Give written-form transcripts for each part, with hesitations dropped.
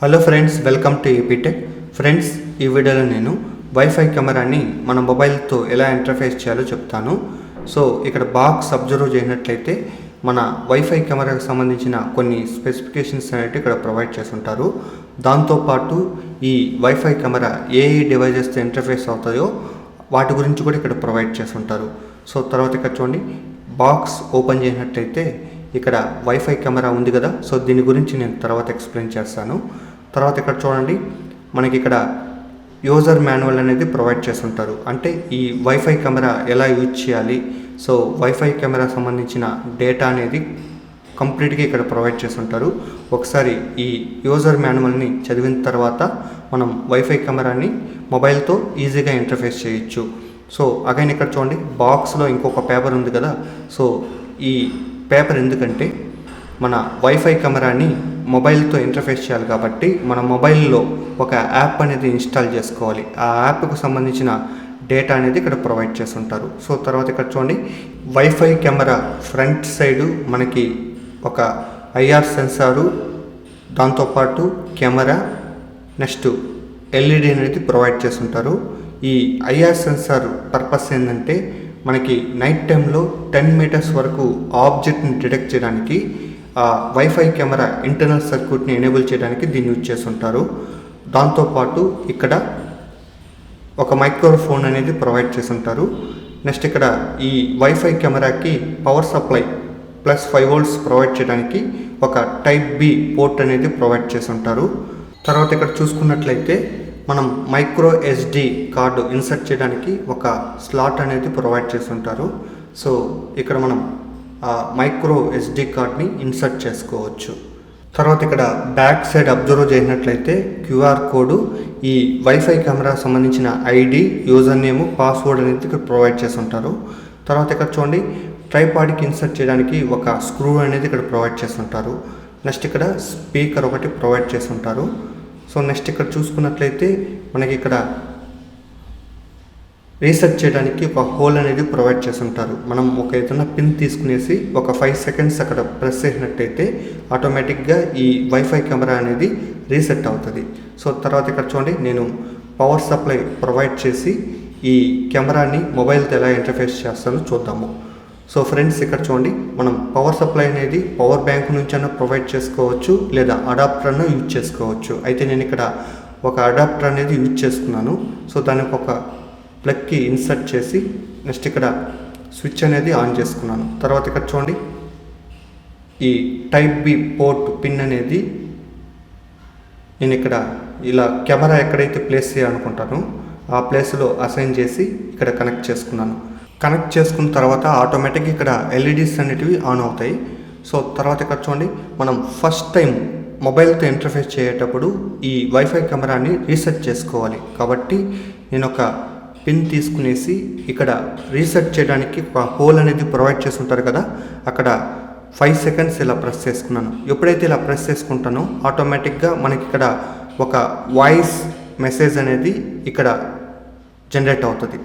Hello friends, welcome to APTECH. Friends, ఈ వీడియోలో నేను వైఫై కెమెరాని మన మొబైల్తో ఎలా ఇంటర్ఫేస్ చేయాలో చెప్తాను. సో ఇక్కడ బాక్స్ అబ్జర్వ్ చేసినట్లయితే మన వైఫై కెమెరాకి సంబంధించిన కొన్ని స్పెసిఫికేషన్స్ అనేవి ఇక్కడ ప్రొవైడ్ చేస్తుంటారు. దాంతోపాటు ఈ వైఫై కెమెరా ఏ డివైజెస్తో ఇంటర్ఫేస్ అవుతాయో వాటి గురించి కూడా ఇక్కడ ప్రొవైడ్ చేస్తుంటారు. సో తర్వాత ఇక్కడ చూడండి, బాక్స్ ఓపెన్ చేసినట్లయితే ఇక్కడ వైఫై కెమెరా ఉంది కదా. సో దీని గురించి నేను తర్వాత ఎక్స్ప్లెయిన్ చేస్తాను. తర్వాత ఇక్కడ చూడండి, మనకి ఇక్కడ యూజర్ మాన్యువల్ అనేది ప్రొవైడ్ చేస్తుంటారు. అంటే ఈ వైఫై కెమెరా ఎలా యూజ్ చేయాలి, సో వైఫై కెమెరా సంబంధించిన డేటా అనేది కంప్లీట్గా ఇక్కడ ప్రొవైడ్ చేస్తుంటారు. ఒకసారి ఈ యూజర్ మాన్యువల్ని చదివిన తర్వాత మనం వైఫై కెమెరాని మొబైల్తో ఈజీగా ఇంటర్ఫేస్ చేయొచ్చు. సో అగైన్ ఇక్కడ చూడండి, బాక్స్లో ఇంకొక పేపర్ ఉంది కదా. సో ఈ పేపర్ ఎందుకంటే మన వైఫై కెమెరాని మొబైల్తో ఇంటర్ఫేస్ చేయాలి కాబట్టి మన మొబైల్లో ఒక యాప్ అనేది ఇన్స్టాల్ చేసుకోవాలి. ఆ యాప్కు సంబంధించిన డేటా అనేది ఇక్కడ ప్రొవైడ్ చేస్తుంటారు. సో తర్వాత ఇక్కడ చూడండి, వైఫై కెమెరా ఫ్రంట్ సైడు మనకి ఒక ఐఆర్ సెన్సారు, దాంతోపాటు కెమెరా, నెక్స్ట్ ఎల్ఈడి అనేది ప్రొవైడ్ చేస్తుంటారు. ఈ ఐఆర్ సెన్సార్ పర్పస్ ఏంటంటే మనకి నైట్ టైంలో 10 మీటర్స్ వరకు ఆబ్జెక్ట్ని డిటెక్ట్ చేయడానికి వైఫై కెమెరా ఇంటర్నల్ సర్క్యూట్ని ఎనేబుల్ చేయడానికి దీన్ని యూజ్ చేస్తుంటారు. దాంతోపాటు ఇక్కడ ఒక మైక్రోఫోన్ అనేది ప్రొవైడ్ చేస్తుంటారు. నెక్స్ట్ ఇక్కడ ఈ వైఫై కెమెరాకి పవర్ సప్లై +5 volts ప్రొవైడ్ చేయడానికి ఒక టైప్ బి పోర్ట్ అనేది ప్రొవైడ్ చేస్తుంటారు. తర్వాత ఇక్కడ చూసుకున్నట్లయితే మనం మైక్రో SD కార్డు ఇన్సర్ట్ చేయడానికి ఒక స్లాట్ అనేది ప్రొవైడ్ చేస్తుంటారు. సో ఇక్కడ మనం మైక్రో SD కార్డ్ని ఇన్సర్ట్ చేసుకోవచ్చు. తర్వాత ఇక్కడ బ్యాక్ సైడ్ అబ్జర్వ్ చేసినట్లయితే QR కోడ్, ఈ వైఫై కెమెరా సంబంధించిన ID, యూజర్ నేమ్, పాస్వర్డ్ అనేది ఇక్కడ ప్రొవైడ్ చేస్తుంటారు. తర్వాత ఇక్కడ చూడండి, ట్రైపాడ్కి ఇన్సర్ట్ చేయడానికి ఒక స్క్రూ అనేది ఇక్కడ ప్రొవైడ్ చేస్తుంటారు. నెక్స్ట్ ఇక్కడ స్పీకర్ ఒకటి ప్రొవైడ్ చేస్తుంటారు. సో నెక్స్ట్ ఇక్కడ చూసుకున్నట్లయితే మనకి ఇక్కడ రీసెట్ చేయడానికి ఒక హోల్ అనేది ప్రొవైడ్ చేస్తుంటారు. మనం ఒక ఏదైనా పిన్ తీసుకునేసి ఒక 5 seconds అక్కడ ప్రెస్ చేసినట్టయితే ఆటోమేటిక్గా ఈ వైఫై కెమెరా అనేది రీసెట్ అవుతుంది. సో తర్వాత ఇక్కడ చూడండి, నేను పవర్ సప్లై ప్రొవైడ్ చేసి ఈ కెమెరాని మొబైల్తో ఎలా ఇంటర్ఫేస్ చేస్తానో చూద్దాము. సో ఫ్రెండ్స్, ఇక్కడ చూడండి, మనం పవర్ సప్లై అనేది పవర్ బ్యాంక్ నుంచి అయినా ప్రొవైడ్ చేసుకోవచ్చు, లేదా అడాప్టర్ అన్న యూజ్ చేసుకోవచ్చు. అయితే నేను ఇక్కడ ఒక అడాప్టర్ అనేది యూజ్ చేసుకున్నాను. సో దానికి ఒక ప్లగ్కి ఇన్సర్ట్ చేసి నెక్స్ట్ ఇక్కడ స్విచ్ అనేది ఆన్ చేసుకున్నాను. తర్వాత ఇక్కడ చూడండి, ఈ టైప్ బి పోర్ట్ పిన్ అనేది నేను ఇక్కడ ఇలా కెమెరా ఎక్కడైతే ప్లేస్ చేయాలనుకుంటానో ఆ ప్లేస్లో అసైన్ చేసి ఇక్కడ కనెక్ట్ చేసుకున్నాను. కనెక్ట్ చేసుకున్న తర్వాత ఆటోమేటిక్గా ఇక్కడ ఎల్ఈడీస్ అనేటివి ఆన్ అవుతాయి. సో తర్వాత ఇక్కడ చూడండి, మనం ఫస్ట్ టైం మొబైల్తో ఇంటర్ఫేస్ చేసేటప్పుడు ఈ వైఫై కెమెరాని రీసెట్ చేసుకోవాలి. కాబట్టి నేను ఒక పిన్ తీసుకునేసి ఇక్కడ రీసెట్ చేయడానికి ఒక హోల్ అనేది ప్రొవైడ్ చేస్తుంటారు కదా, అక్కడ 5 seconds ఇలా ప్రెస్ చేసుకున్నాను. ఎప్పుడైతే ఇలా ప్రెస్ చేసుకుంటానో ఆటోమేటిక్గా మనకి ఇక్కడ ఒక వాయిస్ మెసేజ్ అనేది ఇక్కడ జనరేట్ అవుతుంది.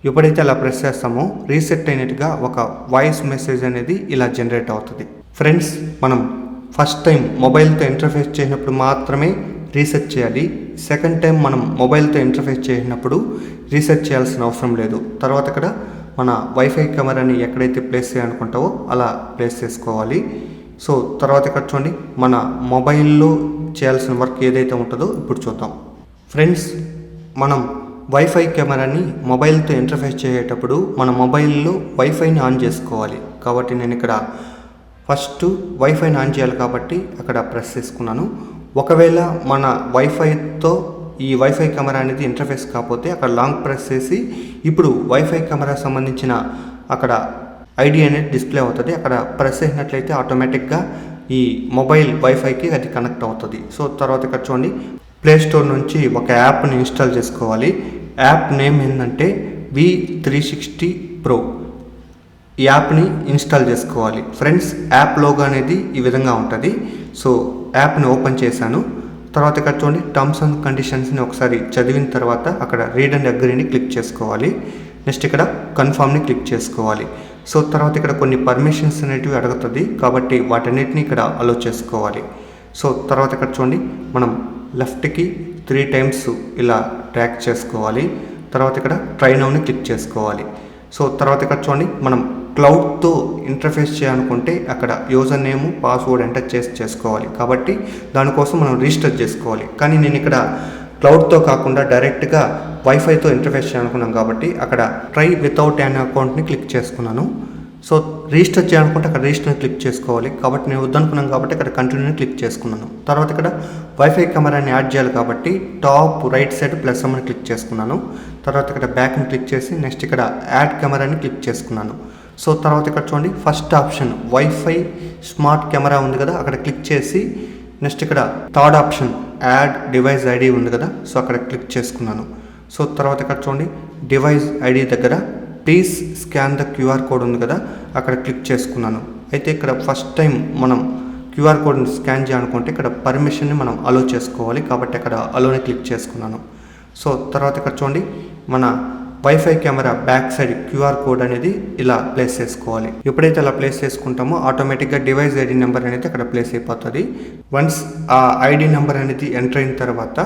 ఎప్పుడైతే అలా ప్రెస్ చేస్తామో రీసెట్ అయినట్టుగా ఒక వాయిస్ మెసేజ్ అనేది ఇలా జనరేట్ అవుతుంది. ఫ్రెండ్స్, మనం ఫస్ట్ టైం మొబైల్తో ఇంటర్ఫేస్ చేసినప్పుడు మాత్రమే రీసెట్ చేయాలి. సెకండ్ టైం మనం మొబైల్తో ఇంటర్ఫేస్ చేసినప్పుడు రీసెట్ చేయాల్సిన అవసరం లేదు. తర్వాత ఇక్కడ మన వైఫై కెమెరాని ఎక్కడైతే ప్లేస్ చేయాలనుకుంటావో అలా ప్లేస్ చేసుకోవాలి. సో తర్వాత ఇక్కడ చూడండి, మన మొబైల్లో చేయాల్సిన వర్క్ ఏదైతే ఉంటుందో ఇప్పుడు చూద్దాం. ఫ్రెండ్స్, మనం వైఫై కెమెరాని మొబైల్తో ఇంటర్ఫేస్ చేసేటప్పుడు మన మొబైల్లో వైఫైని ఆన్ చేసుకోవాలి. కాబట్టి నేను ఇక్కడ ఫస్ట్ వైఫైని ఆన్ చేయాలి కాబట్టి అక్కడ ప్రెస్ చేసుకున్నాను. ఒకవేళ మన వైఫైతో ఈ వైఫై కెమెరా అనేది ఇంటర్ఫేస్ కాకపోతే అక్కడ లాంగ్ ప్రెస్ చేసి ఇప్పుడు వైఫై కెమెరా సంబంధించిన అక్కడ ఐడి అనేది డిస్ప్లే అవుతుంది. అక్కడ ప్రెస్ చేసినట్లయితే ఆటోమేటిక్గా ఈ మొబైల్ వైఫైకి అది కనెక్ట్ అవుతుంది. సో తర్వాత ఇక్కడ చూడండి, ప్లే స్టోర్ నుంచి ఒక యాప్ని ఇన్స్టాల్ చేసుకోవాలి. యాప్ నేమ్ ఏంటంటే V360 Pro. ఈ యాప్ని ఇన్స్టాల్ చేసుకోవాలి. ఫ్రెండ్స్, యాప్ లోగో అనేది ఈ విధంగా ఉంటుంది. సో యాప్ని ఓపెన్ చేశాను. తర్వాత ఇక్కడ చూడండి టర్మ్స్ అండ్ కండిషన్స్ని ఒకసారి చదివిన తర్వాత అక్కడ రీడ్ అండ్ అగ్రీని క్లిక్ చేసుకోవాలి. నెక్స్ట్ ఇక్కడ కన్ఫర్మ్ని క్లిక్ చేసుకోవాలి. సో తర్వాత ఇక్కడ కొన్ని పర్మిషన్స్ అనేటివి అడుగుతుంది, కాబట్టి వాటన్నిటిని ఇక్కడ అలో చేసుకోవాలి. సో తర్వాత ఇక్కడ చూడండి, మనం లెఫ్ట్కి 3 టైమ్స్ ఇలా ట్రాక్ చేసుకోవాలి. తర్వాత ఇక్కడ ట్రై నౌని క్లిక్ చేసుకోవాలి. సో తర్వాత ఇక్కడ చూడండి, మనం క్లౌడ్తో ఇంటర్ఫేస్ చేయాలనుకుంటే అక్కడ యూజర్ నేమ్ పాస్వర్డ్ ఎంటర్ చేసుకోవాలి. కాబట్టి దానికోసం మనం రిజిస్టర్ చేసుకోవాలి. కానీ నేను ఇక్కడ క్లౌడ్తో కాకుండా డైరెక్ట్గా వైఫైతో ఇంటర్ఫేస్ చేయాలనుకున్నాం కాబట్టి అక్కడ ట్రై వితౌట్ యాన్ అకౌంట్ని క్లిక్ చేసుకున్నాను. సో రిజిస్టర్ చేయాలనుకుంటే అక్కడ రిజిస్టర్ క్లిక్ చేసుకోవాలి. కాబట్టి నేను వద్దనుకున్నాను కాబట్టి ఇక్కడ కంటిన్యూని క్లిక్ చేసుకున్నాను. తర్వాత ఇక్కడ వైఫై కెమెరాని యాడ్ చేయాలి కాబట్టి టాప్ రైట్ సైడ్ ప్లస్ అని క్లిక్ చేసుకున్నాను. తర్వాత ఇక్కడ బ్యాక్ని క్లిక్ చేసి నెక్స్ట్ ఇక్కడ యాడ్ కెమెరాని క్లిక్ చేసుకున్నాను. సో తర్వాత ఇక్కడ చూడండి, first option wifi smart camera ఉంది కదా, అక్కడ క్లిక్ చేసి నెక్స్ట్ ఇక్కడ third option add device ID ఉంది కదా, సో అక్కడ క్లిక్ చేసుకున్నాను. సో తర్వాత ఇక్కడ చూడండి, డివైస్ ఐడి దగ్గర please scan the QR code ఉంది కదా, అక్కడ క్లిక్ చేసుకున్నాను. అయితే ఇక్కడ ఫస్ట్ టైం మనం క్యూఆర్ కోడ్ని స్కాన్ చేయాలనుకుంటే ఇక్కడ పర్మిషన్ని మనం అలో చేసుకోవాలి. కాబట్టి అక్కడ అలోని క్లిక్ చేసుకున్నాను. సో తర్వాత ఇక్కడ చూడండి, మన wifi camera back side QR code అనేది ఇలా ప్లేస్ చేసుకోవాలి. ఎప్పుడైతే అలా ప్లేస్ చేసుకుంటామో ఆటోమేటిక్గా డివైస్ ఐడి నెంబర్ అనేది అక్కడ ప్లేస్ అయిపోతుంది. వన్స్ ఆ ఐడి నెంబర్ అనేది ఎంటర్ అయిన తర్వాత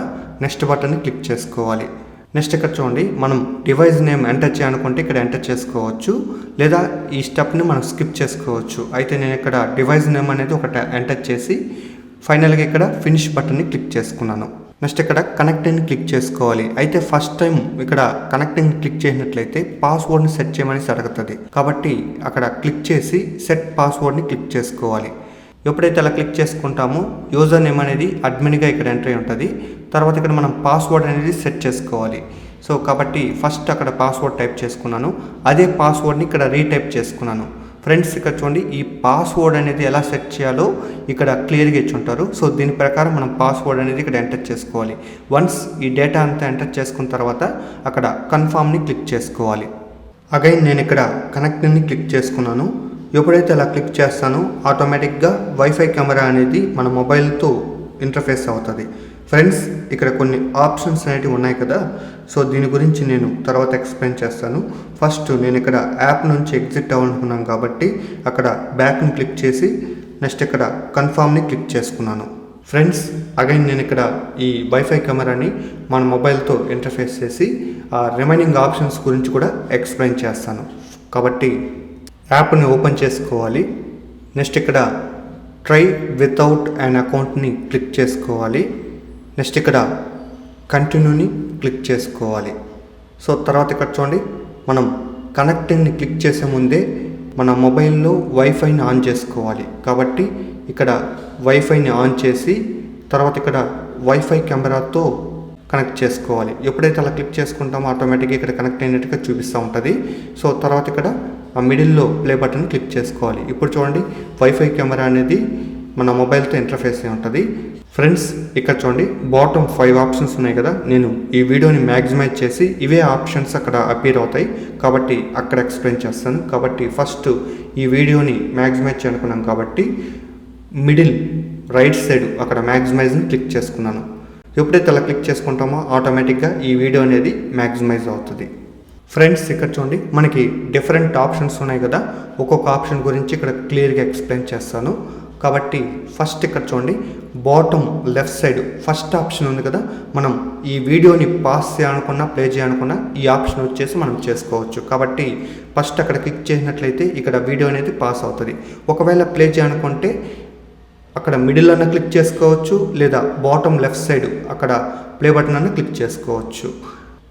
నెక్స్ట్ బటన్ని క్లిక్ చేసుకోవాలి. నెక్స్ట్ ఇక్కడ చూడండి, మనం డివైస్ నేమ్ ఎంటర్ చేయాలనుకుంటే ఇక్కడ ఎంటర్ చేసుకోవచ్చు, లేదా ఈ స్టెప్ని మనం స్కిప్ చేసుకోవచ్చు. అయితే నేను ఇక్కడ డివైస్ నేమ్ అనేది ఒకటి ఎంటర్ చేసి ఫైనల్గా ఇక్కడ ఫినిష్ బటన్ని క్లిక్ చేసుకున్నాను. నెక్స్ట్ ఇక్కడ కనెక్టింగ్ క్లిక్ చేసుకోవాలి. అయితే ఫస్ట్ టైం ఇక్కడ కనెక్టింగ్ క్లిక్ చేసినట్లయితే పాస్వర్డ్ని సెట్ చేయమని అడుగుతుంది. కాబట్టి అక్కడ క్లిక్ చేసి సెట్ పాస్వర్డ్ని క్లిక్ చేసుకోవాలి. ఎప్పుడైతే అలా క్లిక్ చేసుకుంటామో యూజర్ నేమ్ అనేది అడ్మిన్గా ఇక్కడ ఎంటర్ అయి ఉంటుంది. తర్వాత ఇక్కడ మనం పాస్వర్డ్ అనేది సెట్ చేసుకోవాలి. సో కాబట్టి ఫస్ట్ అక్కడ పాస్వర్డ్ టైప్ చేసుకున్నాను, అదే పాస్వర్డ్ని ఇక్కడ రీటైప్ చేసుకున్నాను. ఫ్రెండ్స్ ఇక్కడ చూడండి, ఈ పాస్వర్డ్ అనేది ఎలా సెట్ చేయాలో ఇక్కడ క్లియర్గా ఇచ్చి ఉంటారు. సో దీని ప్రకారం మనం పాస్వర్డ్ అనేది ఇక్కడ ఎంటర్ చేసుకోవాలి. వన్స్ ఈ డేటా అంతా ఎంటర్ చేసుకున్న తర్వాత అక్కడ కన్ఫర్మ్ని క్లిక్ చేసుకోవాలి. అగైన్ నేను ఇక్కడ కనెక్టింగ్ని క్లిక్ చేసుకున్నాను. ఎప్పుడైతే అలా క్లిక్ చేస్తానో ఆటోమేటిక్గా వైఫై కెమెరా అనేది మన మొబైల్తో ఇంటర్ఫేస్ అవుతుంది. ఫ్రెండ్స్ ఇక్కడ కొన్ని ఆప్షన్స్ అనేవి ఉన్నాయి కదా, సో దీని గురించి నేను తర్వాత ఎక్స్ప్లెయిన్ చేస్తాను. ఫస్ట్ నేను ఇక్కడ యాప్ నుంచి ఎగ్జిట్ అవ్వాలనుకున్నాను కాబట్టి అక్కడ బ్యాక్ని క్లిక్ చేసి నెక్స్ట్ ఇక్కడ కన్ఫర్మ్ని క్లిక్ చేసుకున్నాను. ఫ్రెండ్స్ అగైన్ నేను ఇక్కడ ఈ వైఫై కెమెరాని మన మొబైల్తో ఇంటర్ఫేస్ చేసి ఆ రిమైనింగ్ ఆప్షన్స్ గురించి కూడా ఎక్స్ప్లెయిన్ చేస్తాను. కాబట్టి యాప్ని ఓపెన్ చేసుకోవాలి. నెక్స్ట్ ఇక్కడ ట్రై వితౌట్ యాన్ అకౌంట్ని క్లిక్ చేసుకోవాలి. నెక్స్ట్ ఇక్కడ కంటిన్యూని క్లిక్ చేసుకోవాలి. సో తర్వాత ఇక్కడ చూడండి, మనం కనెక్టింగ్ని క్లిక్ చేసే ముందే మన మొబైల్లో వైఫైని ఆన్ చేసుకోవాలి. కాబట్టి ఇక్కడ వైఫైని ఆన్ చేసి తర్వాత ఇక్కడ వైఫై కెమెరాతో కనెక్ట్ చేసుకోవాలి. ఎప్పుడైతే అలా క్లిక్ చేసుకుంటామో ఆటోమేటిక్గా ఇక్కడ కనెక్ట్ అయినట్టుగా చూపిస్తూ ఉంటుంది. సో తర్వాత ఇక్కడ ఆ మిడిల్లో ప్లే బటన్ క్లిక్ చేసుకోవాలి. ఇప్పుడు చూడండి, వైఫై కెమెరా అనేది మన మొబైల్తో ఇంటర్ఫేస్ అయి ఉంటుంది. ఫ్రెండ్స్ ఇక్కడ చూడండి, బాటమ్ 5 ఆప్షన్స్ ఉన్నాయి కదా, నేను ఈ వీడియోని మ్యాక్సిమైజ్ చేసి ఇవే ఆప్షన్స్ అక్కడ అపీర్ అవుతాయి కాబట్టి అక్కడ ఎక్స్ప్లెయిన్ చేస్తాను. కాబట్టి ఫస్ట్ ఈ వీడియోని మ్యాక్సిమైజ్ చేయాలనుకున్నాం కాబట్టి మిడిల్ రైట్ సైడ్ అక్కడ మ్యాక్సిమైజ్ని క్లిక్ చేసుకున్నాను. ఎప్పుడైతే అలా క్లిక్ చేసుకుంటామో ఆటోమేటిక్గా ఈ వీడియో అనేది మ్యాక్సిమైజ్ అవుతుంది. ఫ్రెండ్స్ ఇక్కడ చూడండి, మనకి డిఫరెంట్ ఆప్షన్స్ ఉన్నాయి కదా, ఒక్కొక్క ఆప్షన్ గురించి ఇక్కడ క్లియర్గా ఎక్స్ప్లెయిన్ చేస్తాను. కాబట్టి ఫస్ట్ ఇక్కడ చూడండి, bottom left side first option ఉంది కదా, మనం ఈ వీడియోని పాస్ చేయాలనుకున్నా ప్లే చేయాలనుకున్నా ఈ ఆప్షన్ వచ్చేసి మనం చేసుకోవచ్చు. కాబట్టి ఫస్ట్ అక్కడ క్లిక్ చేసినట్లయితే ఇక్కడ వీడియో అనేది పాస్ అవుతుంది. ఒకవేళ ప్లే చేయాలనుకుంటే అక్కడ మిడిల్ అన్న క్లిక్ చేసుకోవచ్చు, లేదా బాటమ్ లెఫ్ట్ సైడ్ అక్కడ ప్లే బటన్ అన్న క్లిక్ చేసుకోవచ్చు.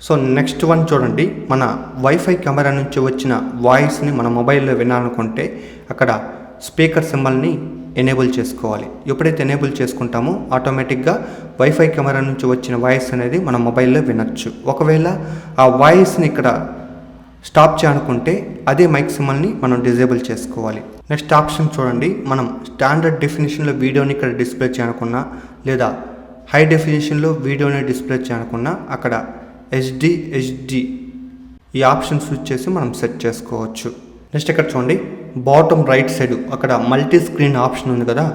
సో నెక్స్ట్ వన్ చూడండి, మన వైఫై కెమెరా నుంచి వచ్చిన వాయిస్ని మన మొబైల్లో వినాలనుకుంటే అక్కడ స్పీకర్ సింబల్ని ఎనేబుల్ చేసుకోవాలి. ఎప్పుడైతే ఎనేబుల్ చేసుకుంటామో ఆటోమేటిక్గా వైఫై కెమెరా నుంచి వచ్చిన వాయిస్ అనేది మన మొబైల్లో వినొచ్చు. ఒకవేళ ఆ వాయిస్ని ఇక్కడ స్టాప్ చేయాలనుకుంటే అదే మైక్ సింబల్ని మనం డిజేబుల్ చేసుకోవాలి. నెక్స్ట్ ఆప్షన్ చూడండి, మనం స్టాండర్డ్ డెఫినేషన్లో వీడియోని ఇక్కడ డిస్ప్లే చేయాలనుకున్నా లేదా హై డెఫినేషన్లో వీడియోని డిస్ప్లే చేయాలనుకున్నా అక్కడ హెచ్డి ఈ ఆప్షన్స్ యూజ్ చేసి మనం సెట్ చేసుకోవచ్చు. నెక్స్ట్ ఇక్కడ చూడండి, బాటమ్ రైట్ సైడ్ అక్కడ మల్టీ స్క్రీన్ ఆప్షన్ ఉంది కదా,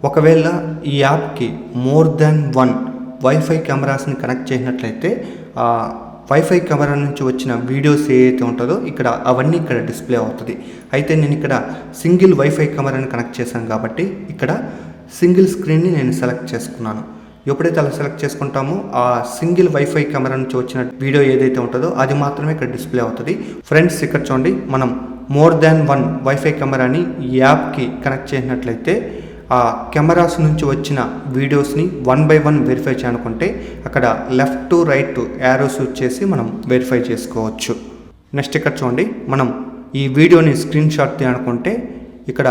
ఒకవేళ ఈ యాప్కి మోర్ దాన్ 1 వైఫై కెమెరాస్ని కనెక్ట్ చేసినట్లయితే వైఫై కెమెరా నుంచి వచ్చిన వీడియోస్ ఏదైతే ఉంటుందో ఇక్కడ అవన్నీ ఇక్కడ డిస్ప్లే అవుతుంది. అయితే నేను ఇక్కడ సింగిల్ వైఫై కెమెరాని కనెక్ట్ చేశాను కాబట్టి ఇక్కడ సింగిల్ స్క్రీన్ని నేను సెలెక్ట్ చేసుకున్నాను. ఎప్పుడైతే అలా సెలెక్ట్ చేసుకుంటామో ఆ సింగిల్ వైఫై కెమెరా నుంచి వచ్చిన వీడియో ఏదైతే ఉంటుందో అది మాత్రమే ఇక్కడ డిస్ప్లే అవుతుంది. ఫ్రెండ్స్ ఇక్కడ చూడండి, మనం మోర్ దాన్ వన్ వైఫై కెమెరాని ఈ యాప్కి కనెక్ట్ చేసినట్లయితే ఆ కెమెరాస్ నుంచి వచ్చిన వీడియోస్ని 1 by 1 వెరిఫై చేయాలనుకుంటే అక్కడ left to right arrows use చేసి మనం వెరిఫై చేసుకోవచ్చు. నెక్స్ట్ ఇక్కడ చూడండి, మనం ఈ వీడియోని స్క్రీన్ షాట్ తీయాలనుకుంటే ఇక్కడ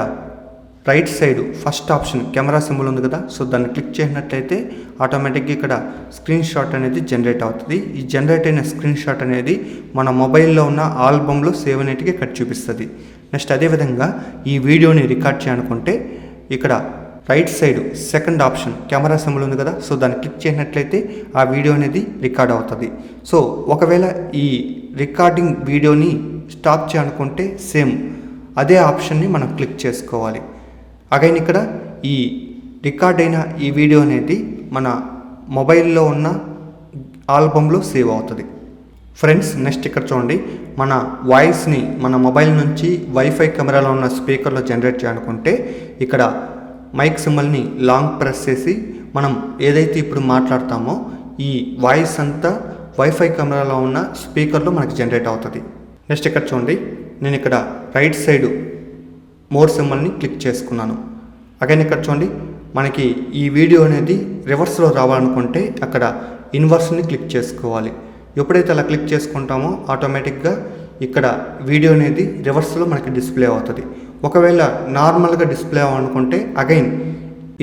right side first option camera symbol ఉంది కదా, సో దాన్ని క్లిక్ చేసినట్లయితే ఆటోమేటిక్గా ఇక్కడ స్క్రీన్ షాట్ అనేది జనరేట్ అవుతుంది. ఈ జనరేట్ అయిన స్క్రీన్ షాట్ అనేది మన మొబైల్లో ఉన్న ఆల్బమ్లో సేవ్ అనేటికి ఇక్కడ చూపిస్తుంది. నెక్స్ట్ అదేవిధంగా ఈ వీడియోని రికార్డ్ చేయాలనుకుంటే ఇక్కడ right side second option camera symbol ఉంది కదా, సో దాన్ని క్లిక్ చేసినట్లయితే ఆ వీడియో అనేది రికార్డ్ అవుతుంది. సో ఒకవేళ ఈ రికార్డింగ్ వీడియోని స్టాప్ చేయాలనుకుంటే సేమ్ అదే ఆప్షన్ని మనం క్లిక్ చేసుకోవాలి. అగైన్ ఇక్కడ ఈ రికార్డ్ అయిన ఈ వీడియో అనేది మన మొబైల్లో ఉన్న ఆల్బమ్లో సేవ్ అవుతుంది. ఫ్రెండ్స్ నెక్స్ట్ ఇక్కడ చూడండి, మన వాయిస్ని మన మొబైల్ నుంచి వైఫై కెమెరాలో ఉన్న స్పీకర్లో జనరేట్ చేయాలనుకుంటే ఇక్కడ మైక్ సింబల్ని లాంగ్ ప్రెస్ చేసి మనం ఏదైతే ఇప్పుడు మాట్లాడతామో ఈ వాయిస్ అంతా వైఫై కెమెరాలో ఉన్న స్పీకర్లో మనకి జనరేట్ అవుతుంది. నెక్స్ట్ ఇక్కడ చూడండి, నేను ఇక్కడ రైట్ సైడ్ మోర్ సింబల్ని క్లిక్ చేసుకున్నాను. అగైన్ ఇక్కడ చూడండి, మనకి ఈ వీడియో అనేది రివర్స్లో రావాలనుకుంటే అక్కడ ఇన్వర్స్ని క్లిక్ చేసుకోవాలి. ఎప్పుడైతే అలా క్లిక్ చేసుకుంటామో ఆటోమేటిక్గా ఇక్కడ వీడియో అనేది రివర్స్లో మనకి డిస్ప్లే అవుతుంది. ఒకవేళ నార్మల్గా డిస్ప్లే అవ్వాలనుకుంటే అగైన్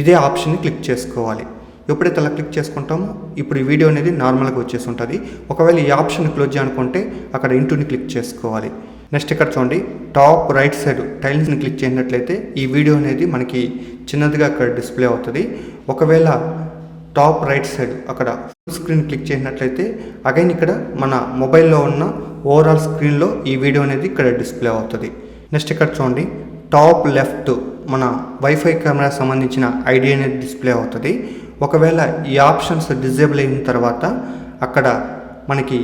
ఇదే ఆప్షన్ని క్లిక్ చేసుకోవాలి. ఎప్పుడైతే అలా క్లిక్ చేసుకుంటామో ఇప్పుడు ఈ వీడియో అనేది నార్మల్గా వచ్చేసి ఉంటుంది. ఒకవేళ ఈ ఆప్షన్ క్లోజ్ చేయాలనుకుంటే అక్కడ ఇంటూని క్లిక్ చేసుకోవాలి. నెక్స్ట్ ఇక్కడ చూడండి, టాప్ రైట్ సైడ్ టైల్స్ని క్లిక్ చేసినట్లయితే ఈ వీడియో అనేది మనకి చిన్నదిగా అక్కడ డిస్ప్లే అవుతుంది. ఒకవేళ టాప్ రైట్ సైడ్ అక్కడ ఫుల్ స్క్రీన్ క్లిక్ చేసినట్లయితే అగైన్ ఇక్కడ మన మొబైల్లో ఉన్న ఓవరాల్ స్క్రీన్లో ఈ వీడియో అనేది ఇక్కడ డిస్ప్లే అవుతుంది. నెక్స్ట్ ఇక్కడ చూడండి, టాప్ లెఫ్ట్ మన వైఫై కెమెరా సంబంధించిన ఐడి అనేది డిస్ప్లే అవుతుంది. ఒకవేళ ఈ ఆప్షన్స్ డిజేబుల్ అయిన తర్వాత అక్కడ మనకి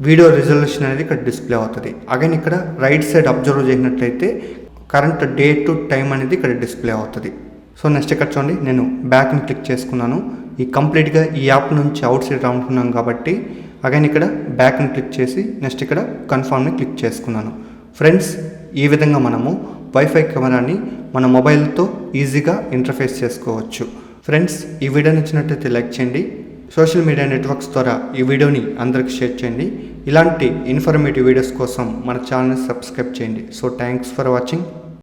వీడియో రిజల్యూషన్ అనేది ఇక్కడ డిస్ప్లే అవుతుంది. అగైన్ ఇక్కడ రైట్ సైడ్ అబ్జర్వ్ చేసినట్లయితే కరెంట్ డేట్ టైం అనేది ఇక్కడ డిస్ప్లే అవుతుంది. సో నెక్స్ట్ ఇక్కడ చూడండి, నేను బ్యాక్ని క్లిక్ చేసుకున్నాను. ఈ కంప్లీట్గా ఈ యాప్ నుంచి అవుట్ సైడ్ రానుకున్నాను కాబట్టి అగైన్ ఇక్కడ బ్యాక్ని క్లిక్ చేసి నెక్స్ట్ ఇక్కడ కన్ఫర్మ్ని క్లిక్ చేసుకున్నాను. ఫ్రెండ్స్ ఈ విధంగా మనము వైఫై కెమెరాని మన మొబైల్తో ఈజీగా ఇంటర్ఫేస్ చేసుకోవచ్చు. ఫ్రెండ్స్ ఈ వీడియో నచ్చినట్లయితే లైక్ చేయండి. సోషల్ మీడియా నెట్వర్క్స్ ద్వారా ఈ వీడియోని అందరికి షేర్ చేయండి. ఇలాంటి ఇన్ఫర్మేటివ్ వీడియోస్ కోసం మన ఛానల్ని సబ్స్క్రైబ్ చేయండి. So thanks for watching.